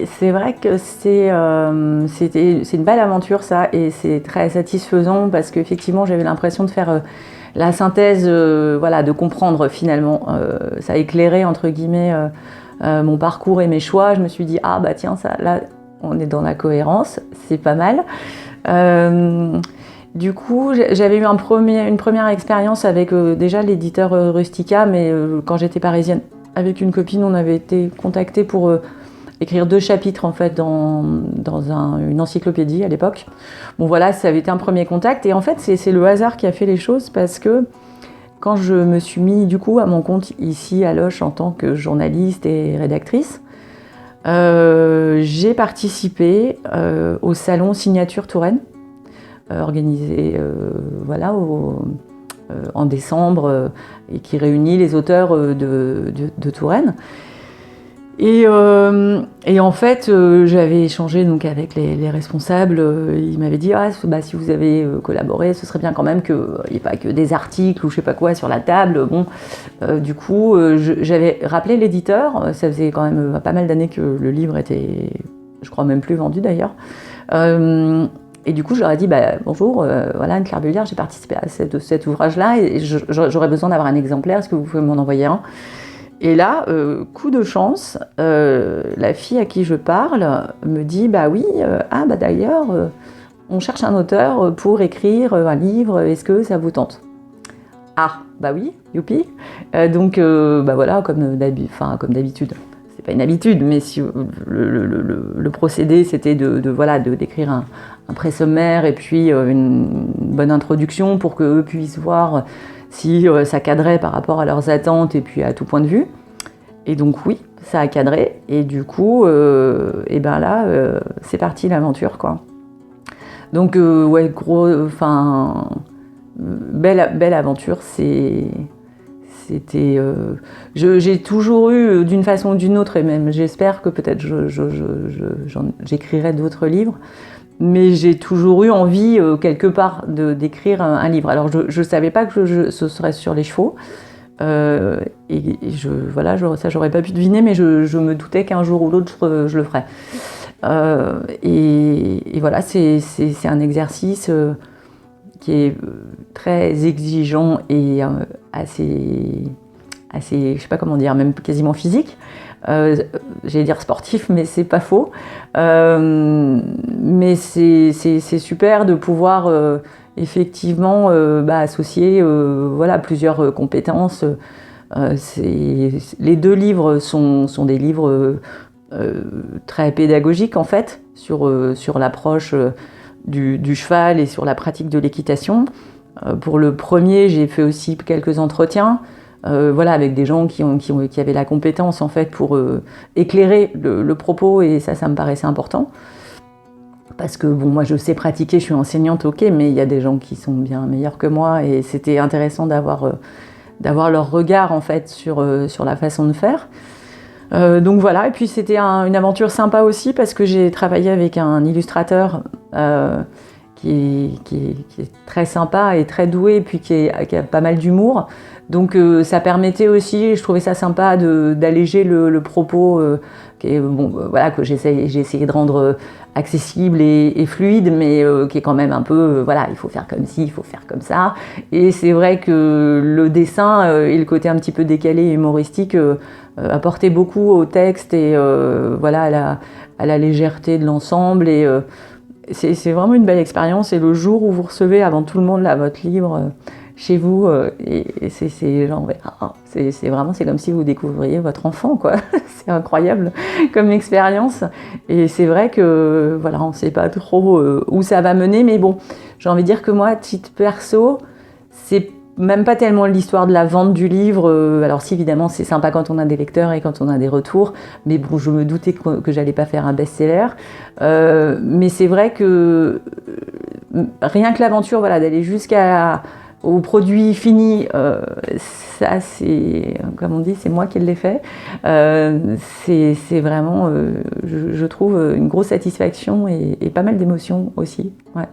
c'est vrai que c'est une belle aventure ça, et c'est très satisfaisant parce qu'effectivement j'avais l'impression de faire la synthèse, voilà, de comprendre finalement. Ça a éclairé entre guillemets mon parcours et mes choix. Je me suis dit ah bah tiens, ça là on est dans la cohérence, c'est pas mal. Du coup, j'avais eu une première expérience avec déjà l'éditeur Rustica, mais quand j'étais parisienne. Avec une copine, on avait été contactés pour écrire 2 chapitres en fait dans une encyclopédie à l'époque. Bon voilà, ça avait été un premier contact, et en fait c'est le hasard qui a fait les choses, parce que quand je me suis mis du coup à mon compte ici à Loches en tant que journaliste et rédactrice, j'ai participé au salon Signature Touraine, organisé voilà, en décembre, et qui réunit les auteurs de Touraine. Et en fait, j'avais échangé donc avec les responsables. Ils m'avaient dit ah, bah, si vous avez collaboré, ce serait bien quand même qu'il n'y ait pas que des articles ou je sais pas quoi sur la table. Bon, du coup, j'avais rappelé l'éditeur. Ça faisait quand même pas mal d'années que le livre était, je crois même plus vendu d'ailleurs. Et du coup, je leur ai dit bah, bonjour, voilà, Anne-Claire Bulliard, j'ai participé à cet ouvrage-là et j'aurais besoin d'avoir un exemplaire. Est-ce que vous pouvez m'en envoyer un? Et là, coup de chance, la fille à qui je parle me dit bah oui, ah bah d'ailleurs, on cherche un auteur pour écrire un livre, est-ce que ça vous tente? Ah bah oui, youpi. Donc bah voilà, comme d'habitude. C'est pas une habitude, mais si le procédé c'était voilà, d'écrire un pré-sommaire et puis une bonne introduction pour qu'eux puissent voir si ça cadrait par rapport à leurs attentes et puis à tout point de vue. Et donc oui, ça a cadré, et du coup, et ben là, c'est parti l'aventure, quoi. Donc ouais, belle aventure, c'était... j'ai toujours eu, d'une façon ou d'une autre, et même j'espère que peut-être j'écrirai d'autres livres, mais j'ai toujours eu envie, quelque part, d'écrire un livre. Alors je ne savais pas que ce serait sur les chevaux, et voilà, ça j'aurais pas pu deviner, mais je me doutais qu'un jour ou l'autre je le ferais. Et voilà, c'est un exercice qui est très exigeant et assez, je sais pas comment dire, même quasiment physique. J'allais dire sportif, mais c'est pas faux. Mais c'est super de pouvoir effectivement associer voilà, plusieurs compétences. Les 2 livres sont des livres très pédagogiques en fait, sur l'approche du cheval et sur la pratique de l'équitation. Pour le premier, j'ai fait aussi quelques entretiens. Voilà, avec des gens qui avaient la compétence en fait pour éclairer le propos, et ça me paraissait important. Parce que bon, moi je sais pratiquer, je suis enseignante, ok, mais il y a des gens qui sont bien meilleurs que moi, et c'était intéressant d'avoir leur regard en fait sur la façon de faire. Donc voilà, et puis c'était une aventure sympa aussi parce que j'ai travaillé avec un illustrateur qui est très sympa et très doué, et puis qui a pas mal d'humour. Donc ça permettait aussi, je trouvais ça sympa d'alléger le propos, voilà, que j'ai essayé de rendre accessible et fluide, mais qui est quand même un peu, voilà, il faut faire comme ci, il faut faire comme ça. Et c'est vrai que le dessin et le côté un petit peu décalé et humoristique apportaient beaucoup au texte et voilà, à la légèreté de l'ensemble. Et c'est vraiment une belle expérience. Et le jour où vous recevez avant tout le monde là, votre livre chez vous, et c'est genre, ouais, c'est comme si vous découvriez votre enfant, quoi. C'est incroyable comme expérience. Et c'est vrai que voilà, on ne sait pas trop où ça va mener, mais bon, j'ai envie de dire que moi, à titre perso, c'est même pas tellement l'histoire de la vente du livre. Alors si, évidemment, c'est sympa quand on a des lecteurs et quand on a des retours, mais bon, je me doutais que j'allais pas faire un best-seller. Mais c'est vrai que rien que l'aventure, voilà, d'aller au produit fini, ça c'est, comme on dit, c'est moi qui l'ai fait. C'est vraiment, je trouve, une grosse satisfaction et pas mal d'émotions aussi. Ouais.